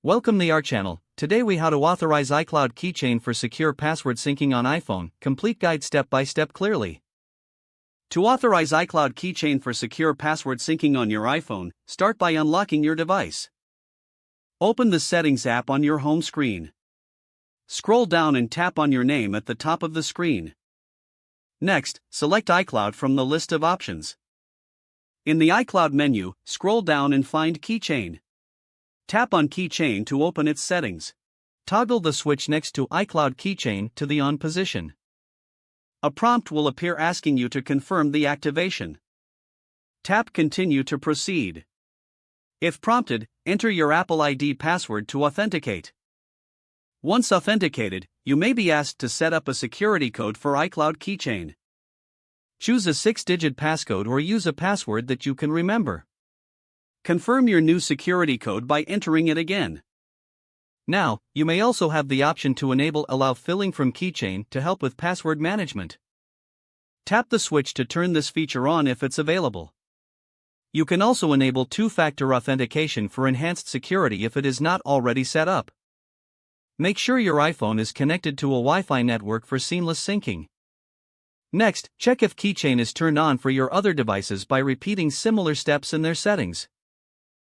Welcome to our channel. Today we how to authorize iCloud Keychain for secure password syncing on iPhone. Complete guide step by step clearly. To authorize iCloud Keychain for secure password syncing on your iPhone, start by unlocking your device. Open the Settings app on your home screen. Scroll down and tap on your name at the top of the screen. Next, select iCloud from the list of options. In the iCloud menu, scroll down and find Keychain. Tap on Keychain to open its settings. Toggle the switch next to iCloud Keychain to the on position. A prompt will appear asking you to confirm the activation. Tap Continue to proceed. If prompted, enter your Apple ID password to authenticate. Once authenticated, you may be asked to set up a security code for iCloud Keychain. Choose a 6-digit passcode or use a password that you can remember. Confirm your new security code by entering it again. Now, you may also have the option to enable Allow Filling from Keychain to help with password management. Tap the switch to turn this feature on if it's available. You can also enable two-factor authentication for enhanced security if it is not already set up. Make sure your iPhone is connected to a Wi-Fi network for seamless syncing. Next, check if Keychain is turned on for your other devices by repeating similar steps in their settings.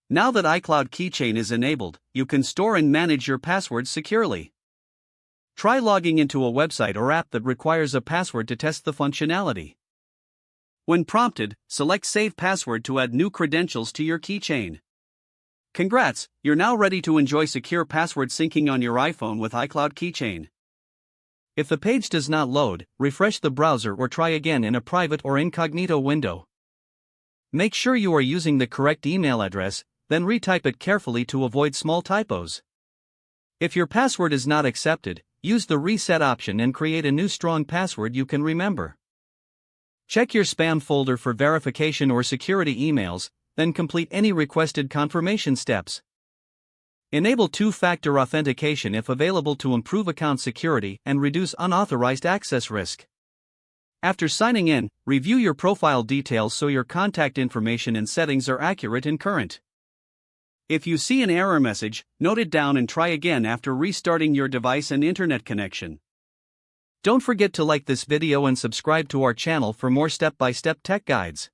Now that iCloud Keychain is enabled, you can store and manage your passwords securely. Try logging into a website or app that requires a password to test the functionality. When prompted, select Save Password to add new credentials to your Keychain. Congrats, you're now ready to enjoy secure password syncing on your iPhone with iCloud Keychain. If the page does not load, refresh the browser or try again in a private or incognito window. Make sure you are using the correct email address, then retype it carefully to avoid small typos. If your password is not accepted, use the reset option and create a new strong password you can remember. Check your spam folder for verification or security emails, then complete any requested confirmation steps. Enable two-factor authentication if available to improve account security and reduce unauthorized access risk. After signing in, review your profile details so your contact information and settings are accurate and current. If you see an error message, note it down and try again after restarting your device and internet connection. Don't forget to like this video and subscribe to our channel for more step-by-step tech guides.